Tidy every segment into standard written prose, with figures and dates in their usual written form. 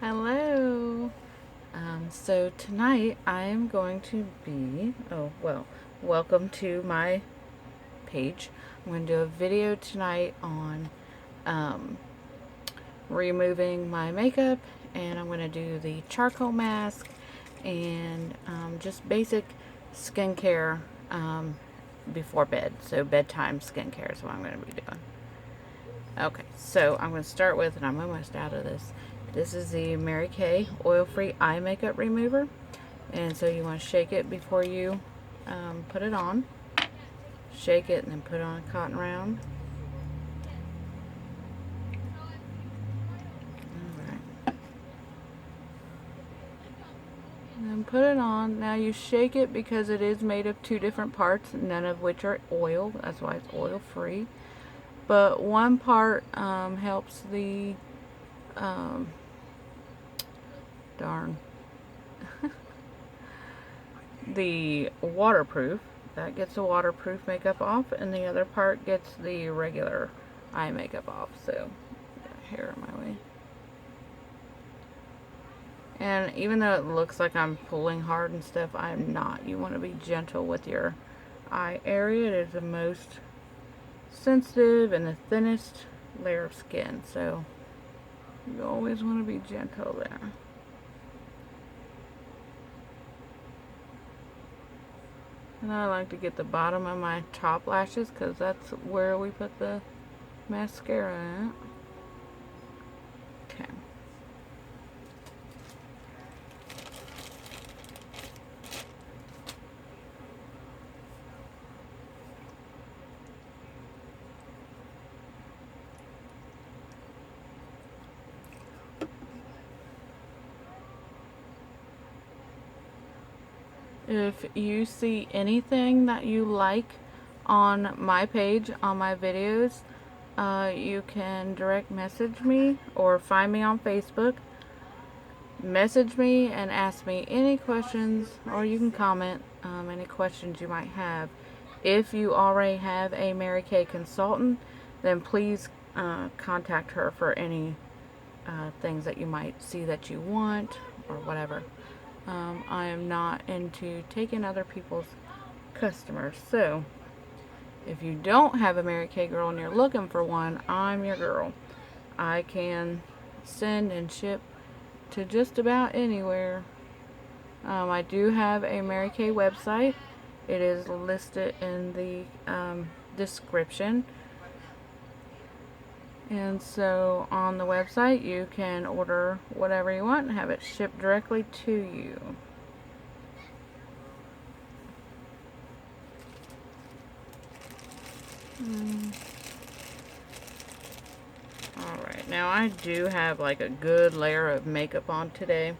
Hello. So tonight I am going to be, welcome to my page. I'm going to do a video tonight on um, removing my makeup, and I'm going to do the charcoal mask and just basic skincare before bed. So bedtime skincare is what I'm going to be doing. Okay, so I'm going to start with, and I'm almost out of this. This is the Mary Kay oil-free eye makeup remover. And so you want to shake it before you put it on. Shake it and then put on a cotton round. Alright. And then put it on. Now you shake it because it is made of two different parts, none of which are oil. That's why it's oil-free. But one part helps the darn the waterproof. That gets the waterproof makeup off, and the other part gets the regular eye makeup off. So, hair in my way. And even though it looks like I'm pulling hard and stuff, I'm not. You want to be gentle with your eye area. It is the most sensitive and the thinnest layer of skin. So, you always want to be gentle there. And I like to get the bottom of my top lashes because that's where we put the mascara at. Okay. If you see anything that you like on my page, on my videos, you can direct message me or find me on Facebook. Message me and ask me any questions, or you can comment any questions you might have. If you already have a Mary Kay consultant, then please contact her for any things that you might see that you want or whatever. I am not into taking other people's customers. So, if you don't have a Mary Kay girl and you're looking for one, I'm your girl. I can send and ship to just about anywhere. I do have a Mary Kay website. It is listed in the description. And so on the website you can order whatever you want and have it shipped directly to you. Alright, now I do have like a good layer of makeup on today.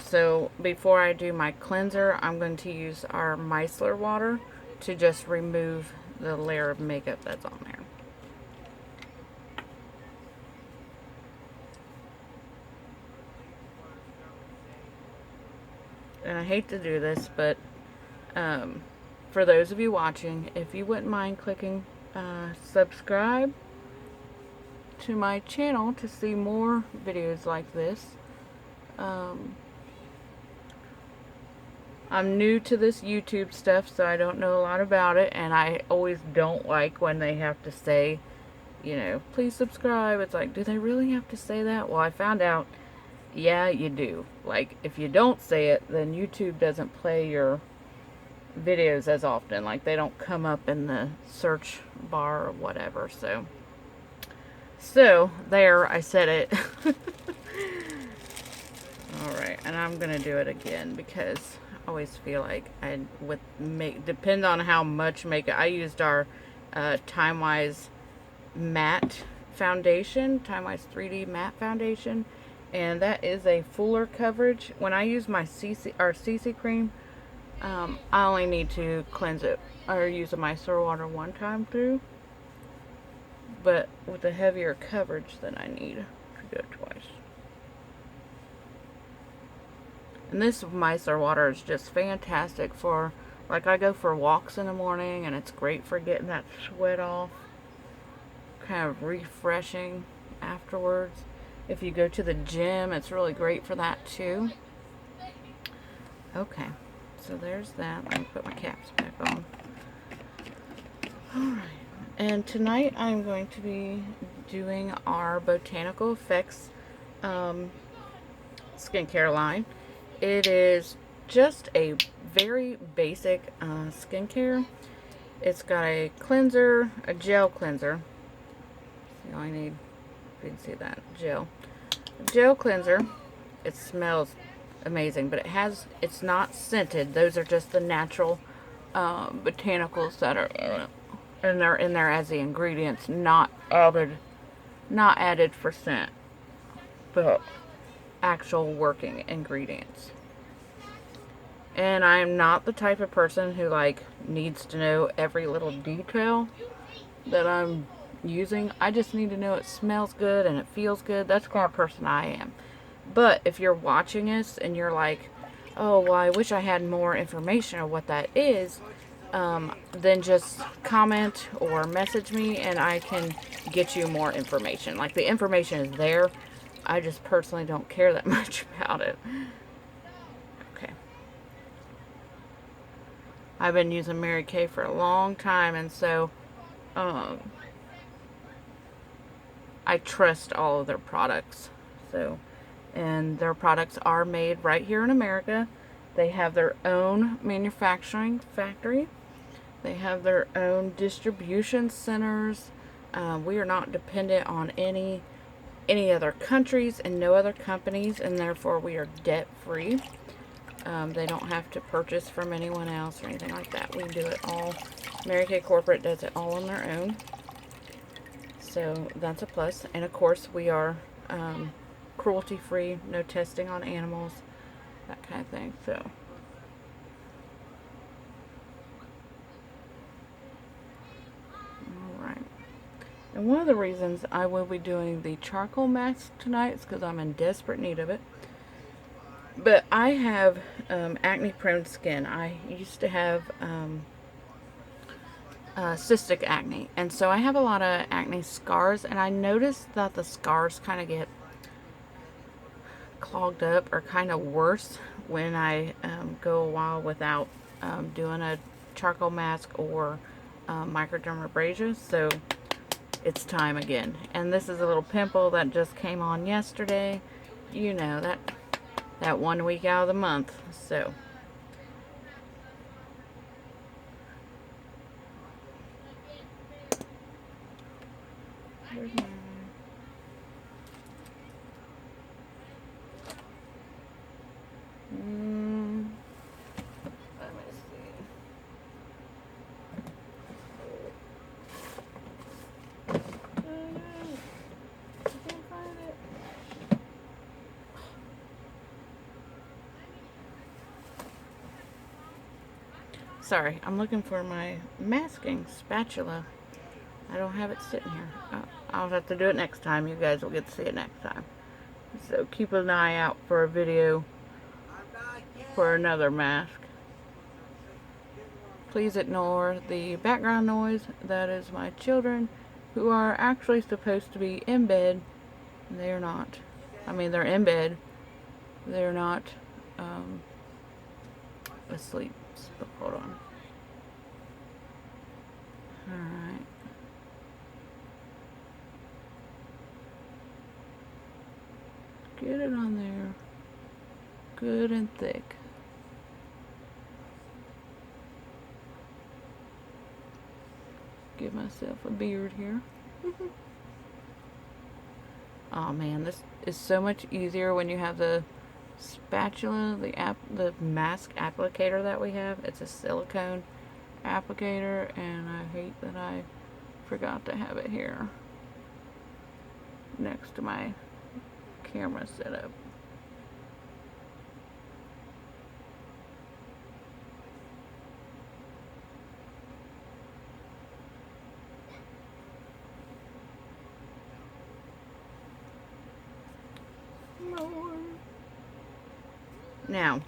So before I do my cleanser, I'm going to use our micellar water to just remove the layer of makeup that's on there. And I hate to do this, but for those of you watching, if you wouldn't mind clicking subscribe to my channel to see more videos like this. I'm new to this YouTube stuff, so I don't know a lot about it, and I always don't like when they have to say, you know, please subscribe. It's like, do they really have to say that? Well, I found out, yeah, you do. Like, if you don't say it, then YouTube doesn't play your videos as often. Like, they don't come up in the search bar or whatever. So there, I said it. Alright, and I'm gonna do it again because I always feel like depend on how much makeup. I used our Time-Wise matte foundation, Time-Wise 3D matte foundation, and that is a fuller coverage. When I use my CC cream, I only need to cleanse it or use a micellar water one time through, but with a heavier coverage than I need to do it twice. And this micellar water is just fantastic for, like, I go for walks in the morning, and it's great for getting that sweat off. Kind of refreshing afterwards. If you go to the gym, it's really great for that too. Okay, so there's that. Let me put my caps back on. Alright, and tonight I'm going to be doing our Botanical Effects skincare line. It is just a very basic skincare. It's got a cleanser, a gel cleanser. See, all I need, if you can see that, gel cleanser. It smells amazing, but it's not scented. Those are just the natural botanicals that are in it, and they're in there as the ingredients, not added for scent, but actual working ingredients. And I'm not the type of person who like needs to know every little detail that I'm using. I just need to know it smells good and it feels good. That's the kind of person I am. But if you're watching this and you're like, oh, well, I wish I had more information on what that is, then just comment or message me and I can get you more information. Like, the information is there. I just personally don't care that much about it. Okay. I've been using Mary Kay for a long time, and so I trust all of their products. And their products are made right here in America. They have their own manufacturing factory. They have their own distribution centers. We are not dependent on any other countries and no other companies, and therefore we are debt free. They don't have to purchase from anyone else or anything like that. We do it all. Mary Kay Corporate does it all on their own. So that's a plus. And of course we are cruelty free, no testing on animals, that kind of thing. So alright. And one of the reasons I will be doing the charcoal mask tonight is because I'm in desperate need of it. But I have acne prone skin. I used to have cystic acne, and so I have a lot of acne scars, and I noticed that the scars kind of get clogged up or kind of worse when I go a while without doing a charcoal mask or microdermabrasion. So it's time again. And this is a little pimple that just came on yesterday. You know, that 1 week out of the month. So let me see. I can't find it. Sorry, I'm looking for my masking spatula. I don't have it sitting here. I'll have to do it next time. You guys will get to see it next time. So keep an eye out for a video for another mask. Please ignore the background noise. That is my children, who are actually supposed to be in bed. They are not. I mean, they're in bed. They're not asleep. So, hold on. Alright. Get it on there. Good and thick. Give myself a beard here. Oh man, this is so much easier when you have the spatula, the mask applicator that we have. It's a silicone applicator, and I hate that I forgot to have it here next to my camera setup. Now,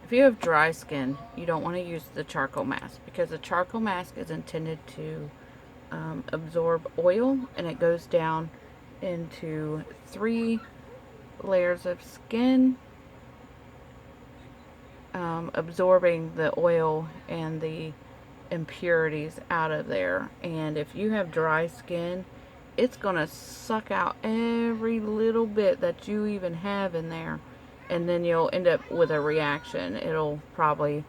if you have dry skin, you don't want to use the charcoal mask, because the charcoal mask is intended to absorb oil, and it goes down into 3 layers of skin, absorbing the oil and the impurities out of there. And if you have dry skin, it's gonna suck out every little bit that you even have in there, and then you'll end up with a reaction. It'll probably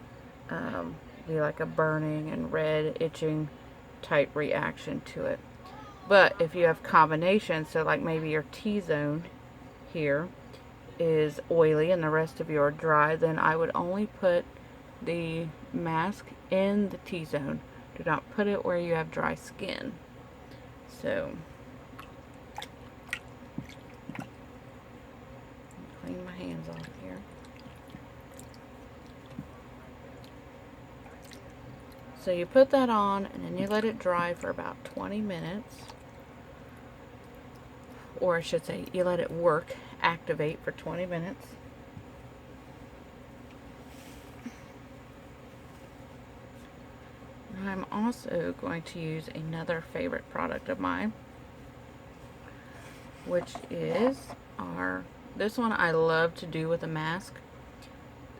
be like a burning and red itching type reaction to it. But if you have combinations, so like maybe your T-zone here is oily and the rest of you are dry, then I would only put the mask in the T-zone. Do not put it where you have dry skin. So, clean my hands off here. So you put that on and then you let it dry for about 20 minutes. Or I should say, you let it work, activate for 20 minutes. I'm also going to use another favorite product of mine, which is this one I love to do with a mask.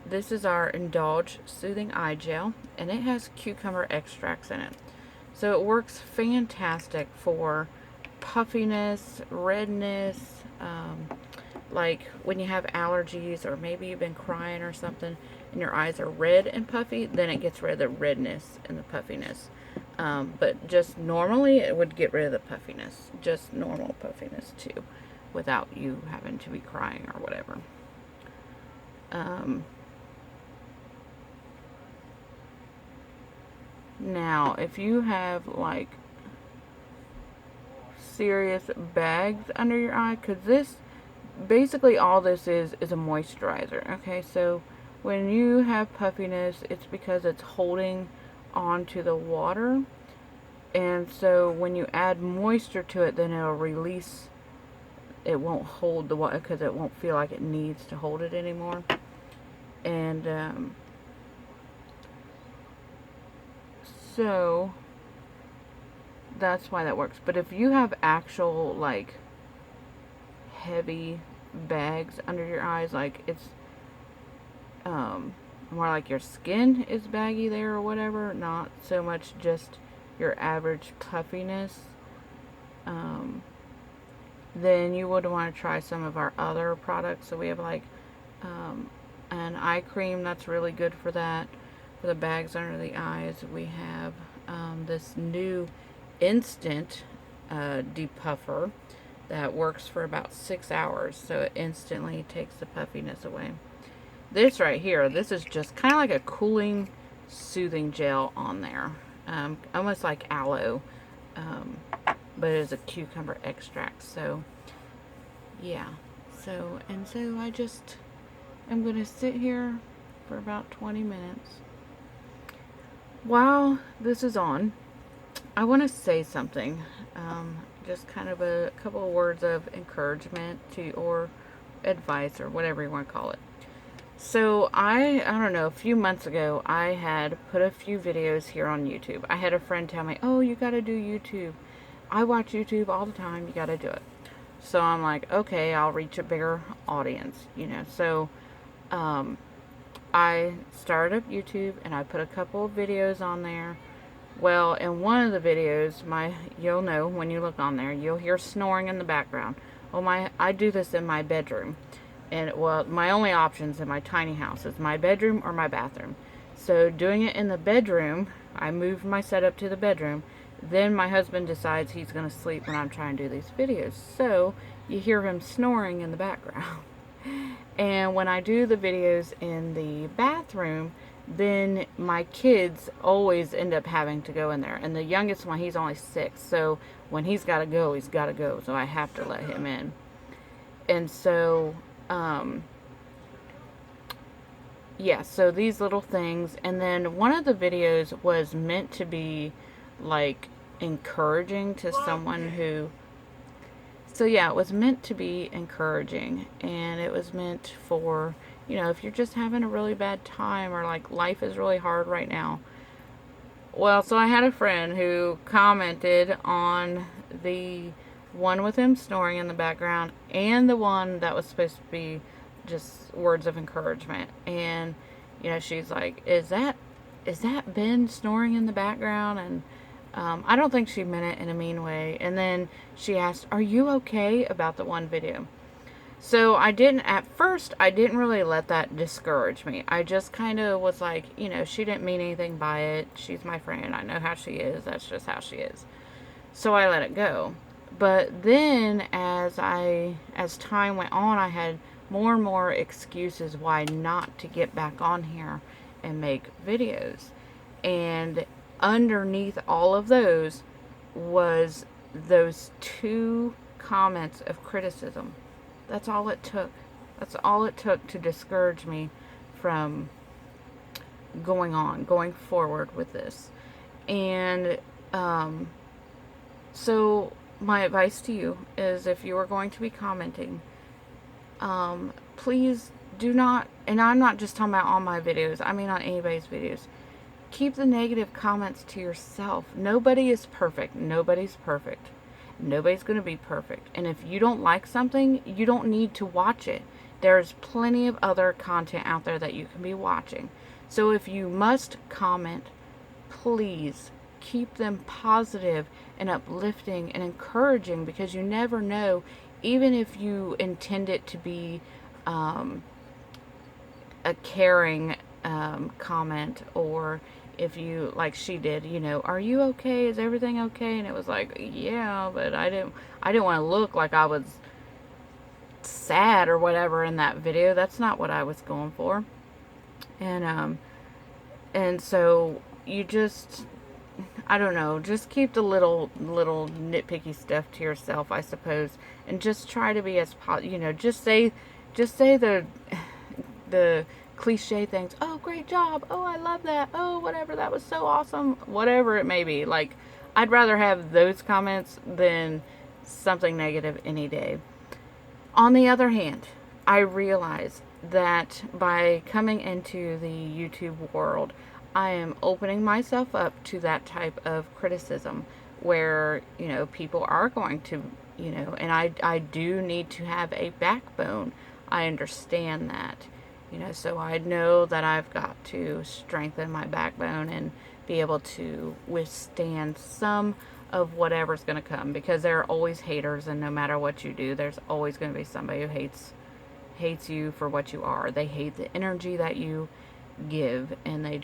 This is our Indulge Soothing Eye Gel, and it has cucumber extracts in it. So it works fantastic for puffiness, redness, like when you have allergies or maybe you've been crying or something and your eyes are red and puffy, then it gets rid of the redness and the puffiness. But just normally it would get rid of the puffiness, just normal puffiness too, without you having to be crying or whatever. Now, if you have like serious bags under your eye, because this, basically all this is a moisturizer. Okay, so when you have puffiness, it's because it's holding onto the water, and so when you add moisture to it, then it'll release. It won't hold the water because it won't feel like it needs to hold it anymore. And so that's why that works. But if you have actual like heavy bags under your eyes, like it's more like your skin is baggy there or whatever, not so much just your average puffiness, then you would want to try some of our other products. So we have like an eye cream that's really good for that, for the bags under the eyes. We have this new instant depuffer that works for about 6 hours, so it instantly takes the puffiness away. This right here, this is just kind of like a cooling, soothing gel on there, almost like aloe, but it is a cucumber extract. So yeah, so I just am going to sit here for about 20 minutes. While this is on, I want to say something, just kind of a couple of words of encouragement to, or advice, or whatever you want to call it. So I don't know, a few months ago, I had put a few videos here on YouTube. I had a friend tell me, oh, you got to do YouTube. I watch YouTube all the time, you got to do it. So I'm like, okay, I'll reach a bigger audience, you know. So I started up YouTube and I put a couple of videos on there. Well, in one of the videos, you'll know when you look on there, you'll hear snoring in the background. Well, I do this in my bedroom. And, well, my only options in my tiny house is my bedroom or my bathroom. So doing it in the bedroom, I moved my setup to the bedroom. Then my husband decides he's going to sleep when I'm trying to do these videos. So you hear him snoring in the background. And when I do the videos in the bathroom, then my kids always end up having to go in there. And the youngest one, he's only 6. So when he's got to go, he's got to go. So I have to let him in. And so yeah, so these little things. And then one of the videos was meant to be like encouraging to someone who, so yeah, it was meant to be encouraging, and it was meant for, you know, if you're just having a really bad time, or like life is really hard right now. Well, so I had a friend who commented on the one with him snoring in the background and the one that was supposed to be just words of encouragement. And she's like, is that Ben snoring in the background? And I don't think she meant it in a mean way. And then she asked, are you okay about the one video? So at first I didn't really let that discourage me. I just kind of was like, she didn't mean anything by it. She's my friend. I know how she is. That's just how she is. So I let it go. But then as time went on, I had more and more excuses why not to get back on here and make videos. And underneath all of those was those 2 comments of criticism. That's all it took. That's all it took to discourage me from going forward with this. And so my advice to you is, if you are going to be commenting, please do not, and I'm not just talking about on my videos, I mean on anybody's videos, keep the negative comments to yourself. Nobody is perfect. Nobody's perfect. Nobody's going to be perfect. And if you don't like something, you don't need to watch it. There's plenty of other content out there that you can be watching. So if you must comment, please keep them positive and uplifting and encouraging, because you never know, even if you intend it to be a caring comment, or if you, like she did, are you okay? Is everything okay? And it was like, yeah, but I didn't want to look like I was sad or whatever in that video. That's not what I was going for. And so you just, I don't know, just keep the little nitpicky stuff to yourself, I suppose, and just try to be as just say the cliche things. Oh, great job. Oh, I love that. Oh, whatever. That was so awesome. Whatever it may be. Like, I'd rather have those comments than something negative any day. On the other hand, I realize that by coming into the YouTube world, I am opening myself up to that type of criticism where, people are going to, and I do need to have a backbone. I understand that. So I know that I've got to strengthen my backbone and be able to withstand some of whatever's going to come, because there are always haters, and no matter what you do, there's always going to be somebody who hates you for what you are. They hate the energy that you give, and they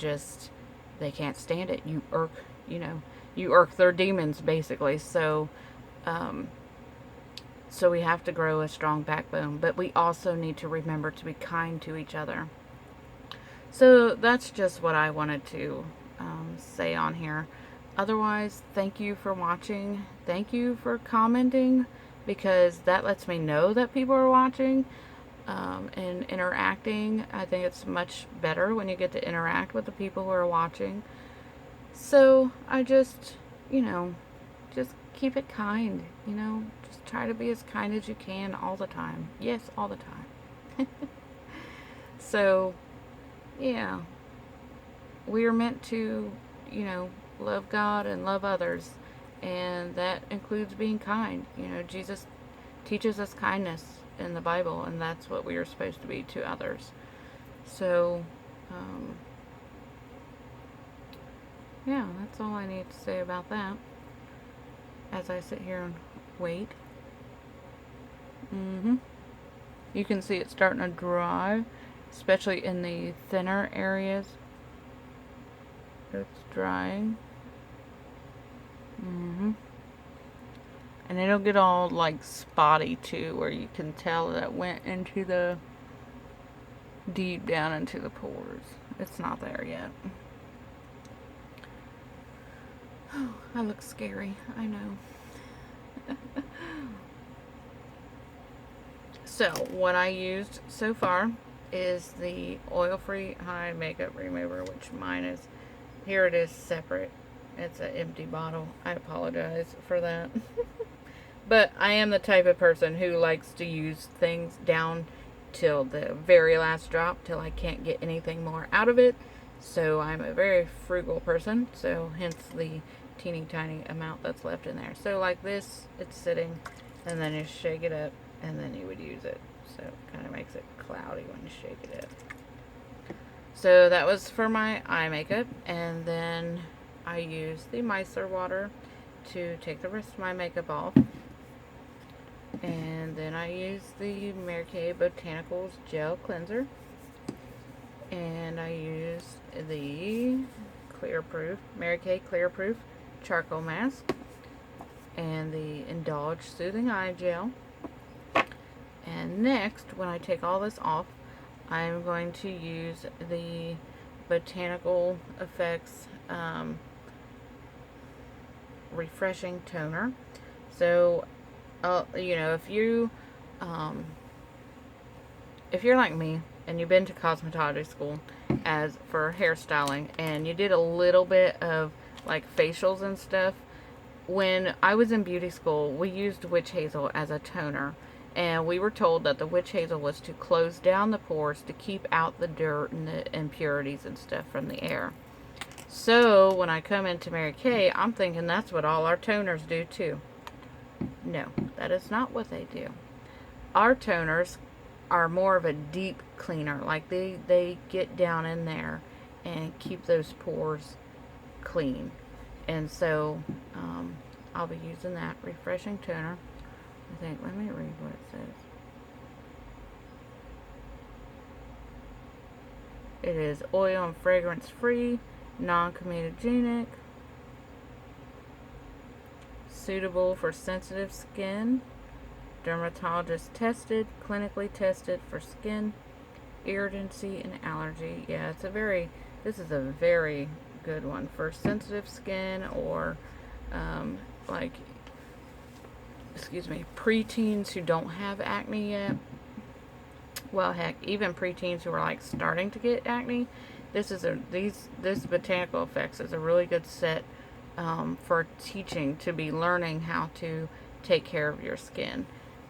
can't stand it. You irk their demons, basically. So so we have to grow a strong backbone, but we also need to remember to be kind to each other. So that's just what I wanted to say on here. Otherwise, thank you for watching. Thank you for commenting, because that lets me know that people are watching and interacting. I think it's much better when you get to interact with the people who are watching. So I just, just keep it kind, just try to be as kind as you can all the time. Yes, all the time. So, yeah, we are meant to, love God and love others, and that includes being kind. Jesus teaches us kindness in the Bible, and that's what we are supposed to be to others. So, yeah, that's all I need to say about that as I sit here and wait. You can see it's starting to dry, especially in the thinner areas. It's drying. And it'll get all like spotty too, where you can tell that it went into the deep down into the pores. It's not there yet. Oh, I look scary, I know. So what I used so far is the oil-free high makeup remover, which mine is, here it is separate. It's an empty bottle. I apologize for that. But I am the type of person who likes to use things down till the very last drop, till I can't get anything more out of it. So I'm a very frugal person, so hence the teeny tiny amount that's left in there. So like this, it's sitting, and then you shake it up, and then you would use it. So it kind of makes it cloudy when you shake it up. So that was for my eye makeup, and then I used the micellar water to take the rest of my makeup off. And then I used the Mary Kay Botanicals Gel Cleanser. And I used the Mary Kay Clearproof Charcoal Mask. And the Indulge Soothing Eye Gel. And next, when I take all this off, I'm going to use the Botanical Effects Refreshing Toner. So, you know, if you're like me and you've been to cosmetology school as for hairstyling, and you did a little bit of like facials and stuff, when I was in beauty school, we used witch hazel as a toner, and we were told that the witch hazel was to close down the pores to keep out the dirt and the impurities and stuff from the air. So when I come into Mary Kay, I'm thinking that's what all our toners do too. No, that is not what they do. Our toners are more of a deep cleaner. Like they get down in there and keep those pores clean. And so I'll be using that refreshing toner. I think, let me read what it says. It is oil and fragrance free, non-comedogenic, suitable for sensitive skin, dermatologist tested, clinically tested for skin irritancy and allergy. Yeah, this is a very good one for sensitive skin, or like, preteens who don't have acne yet. Well, heck, even preteens who are like starting to get acne. This Botanical Effects is a really good set for teaching, to be learning how to take care of your skin.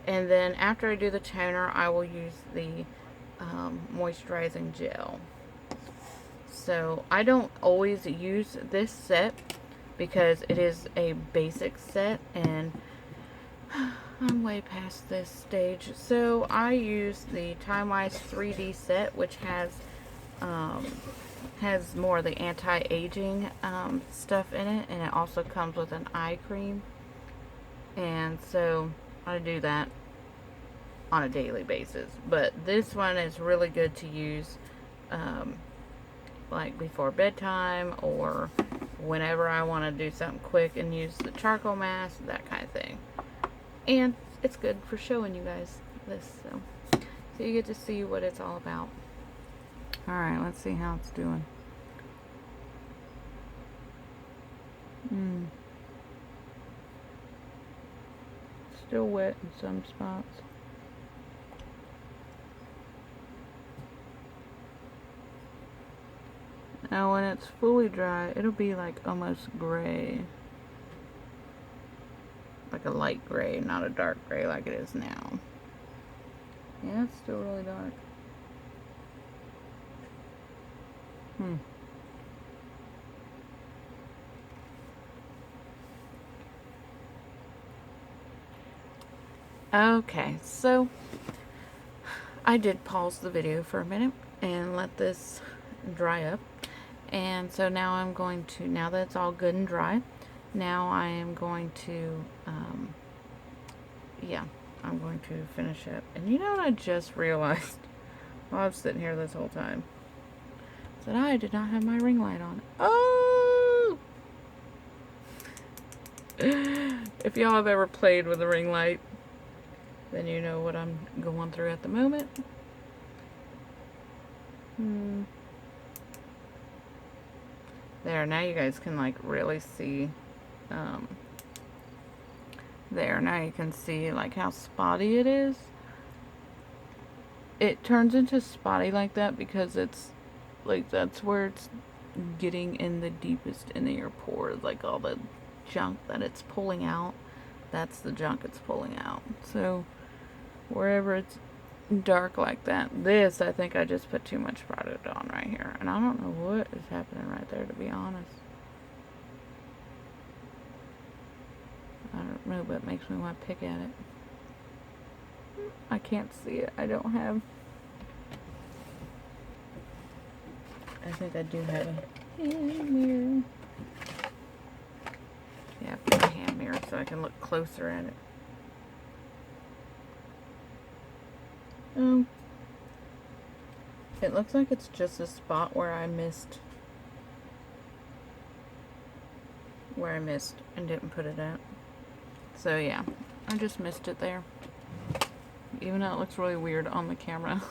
And then after I do the toner, I will use the moisturizing gel. So I don't always use this set because it is a basic set, and I'm way past this stage. So I use the Time Wise 3D set, which has more of the anti-aging stuff in it, and it also comes with an eye cream. And so I do that on a daily basis. But this one is really good to use like before bedtime, or whenever I want to do something quick and use the charcoal mask, that kind of thing. And it's good for showing you guys this, so you get to see what it's all about. Alright, let's see how it's doing. Still wet in some spots. Now when it's fully dry, it'll be like almost gray. Like a light gray, not a dark gray like it is now. Yeah, it's still really dark. Okay, so I did pause the video for a minute and let this dry up. And so now I'm going to, now that it's all good and dry, now I am going to, I'm going to finish up. And you know what I just realized while I was sitting here this whole time? Is that I did not have my ring light on. Oh! If y'all have ever played with a ring light, then you know what I'm going through at the moment. There, now you guys can like really see, there, now you can see like how spotty it is. It turns into spotty like that because it's like, that's where it's getting in the deepest into your pores, like all the junk that it's pulling out, that's the junk it's pulling out. So wherever it's dark like that, this, I think I just put too much product on right here, and I don't know what is happening right there, to be honest. I don't know, but it makes me want to pick at it. I can't see it. I don't have... I think I do have a hand mirror. Yeah, I've got a hand mirror so I can look closer at it. It looks like it's just a spot where I missed and didn't put it out. So yeah, I just missed it there. Even though it looks really weird on the camera.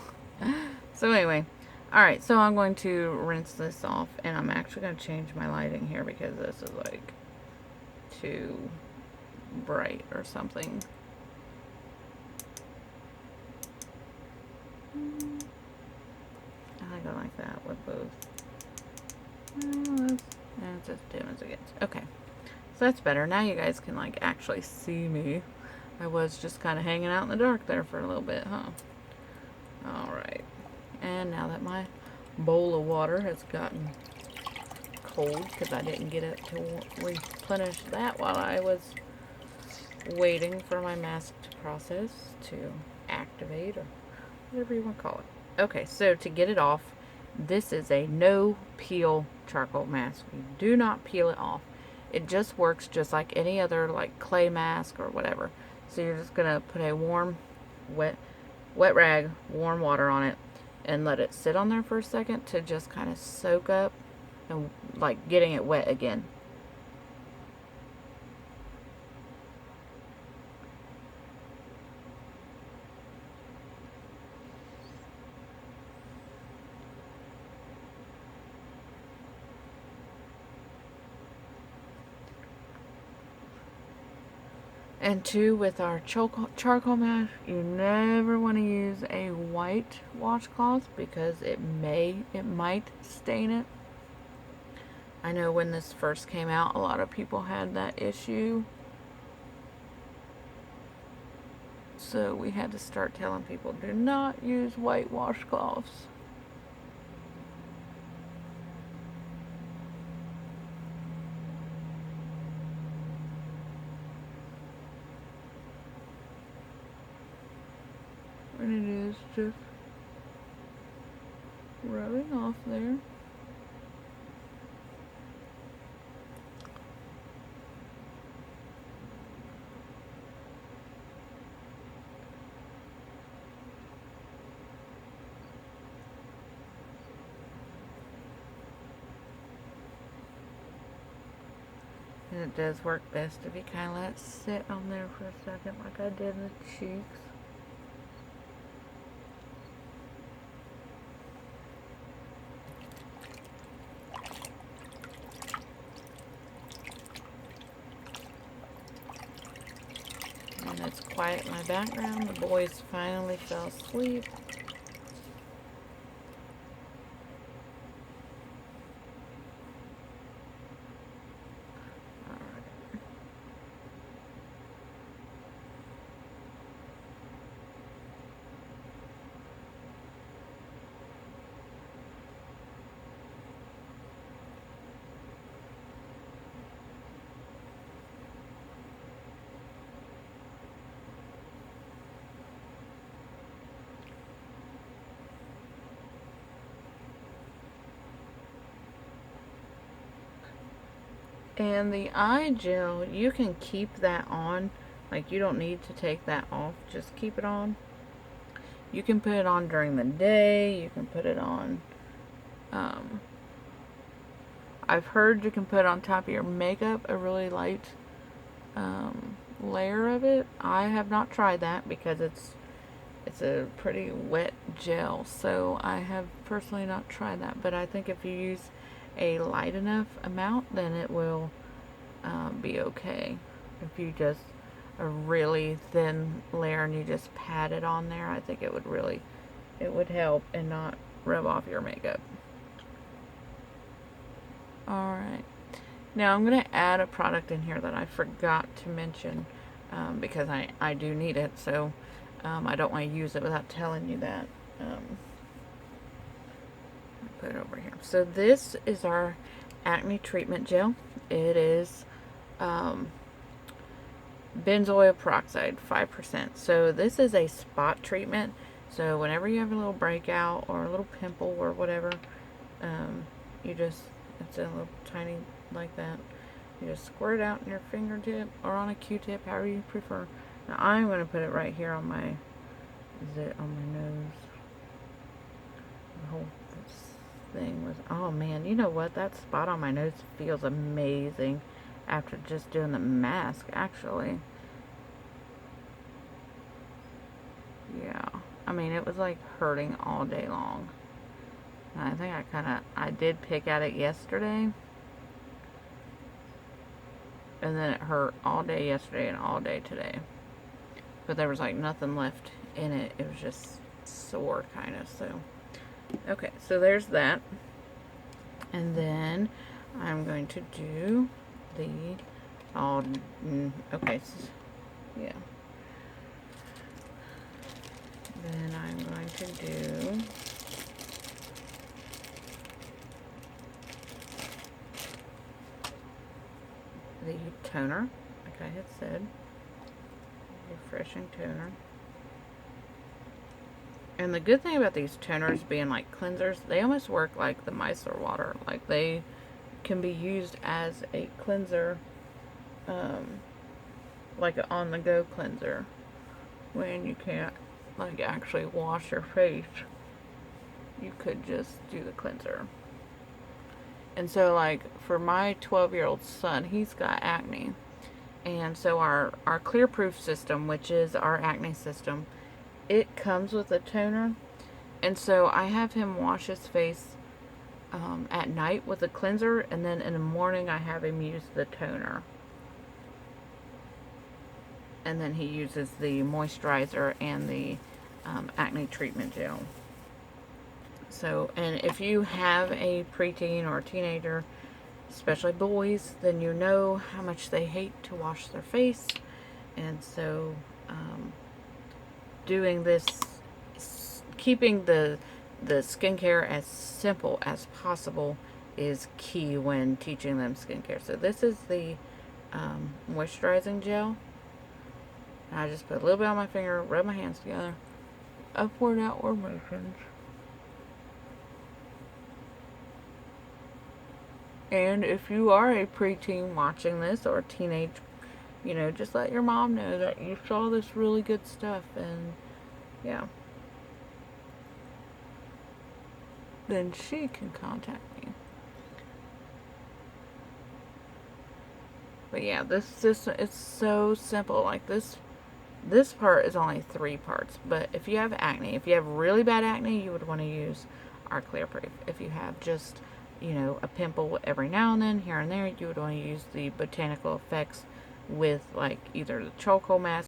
So anyway, alright, so I'm going to rinse this off, and I'm actually going to change my lighting here because this is like too bright or something. I think I like that with both. And it's as dim as it gets. Okay, so that's better. Now you guys can like actually see me. I was just kind of hanging out in the dark there for a little bit, huh? Alright, and now that my bowl of water has gotten cold, because I didn't get it to replenish that while I was waiting for my mask to process to activate, or whatever you want to call it. Okay, so to get it off, this is a no peel charcoal mask. You do not peel it off. It just works just like any other like clay mask or whatever. So you're just gonna put a warm, wet rag, warm water on it, and let it sit on there for a second to just kind of soak up and like getting it wet again. And two, with our charcoal mask, you never want to use a white washcloth because it might stain it. I know when this first came out, a lot of people had that issue. So we had to start telling people, do not use white washcloths. And it is just rubbing off there. And it does work best if you kind of let it sit on there for a second, like I did in the cheeks. And it's quiet in my background. The boys finally fell asleep. And the eye gel, you can keep that on. Like, you don't need to take that off. Just keep it on. You can put it on during the day. You can put it on. I've heard you can put it on top of your makeup, a really light layer of it. I have not tried that because it's a pretty wet gel. So I have personally not tried that. But I think if you use a light enough amount, then it will be okay. If you just a really thin layer and you just pat it on there, I think it would help and not rub off your makeup. Alright, now I'm going to add a product in here that I forgot to mention because I do need it, so I don't want to use it without telling you that. Put it over here. So this is our acne treatment gel. It is benzoyl peroxide, 5%. So this is a spot treatment. So whenever you have a little breakout or a little pimple or whatever, you just, it's a little tiny like that. You just squirt it out in your fingertip or on a Q-tip, however you prefer. Now I'm going to put it right here on my, on my nose. The whole thing was, oh man, you know what? That spot on my nose feels amazing after just doing the mask, actually. Yeah. I mean, it was like hurting all day long. And I think I did pick at it yesterday. And then it hurt all day yesterday and all day today. But there was like nothing left in it. It was just sore, kind of. So, okay, so there's that. And then I'm going to do the, okay, so, yeah. Then I'm going to do the toner, like I had said, refreshing toner. And the good thing about these toners being like cleansers, they almost work like the micellar water. Like they can be used as a cleanser, like an on-the-go cleanser when you can't like actually wash your face. You could just do the cleanser. And so like for my 12-year-old son, he's got acne. And so our Clear Proof system, which is our acne system, it comes with a toner. And so I have him wash his face at night with a cleanser, and then in the morning I have him use the toner. And then he uses the moisturizer and the acne treatment gel. So, and if you have a preteen or a teenager, especially boys, then you know how much they hate to wash their face. And so doing this, keeping the skincare as simple as possible is key when teaching them skincare. So this is the moisturizing gel. I just put a little bit on my finger, rub my hands together, upward, outward motions. And if you are a preteen watching this, or a teenage, you know, just let your mom know that you saw this really good stuff, and yeah, then she can contact me. But yeah, this system, it's so simple. Like this part is only 3 parts. But if you have acne, if you have really bad acne, you would want to use our Clear Proof. If you have just, you know, a pimple every now and then, here and there, you would want to use the Botanical Effects with like either the charcoal mask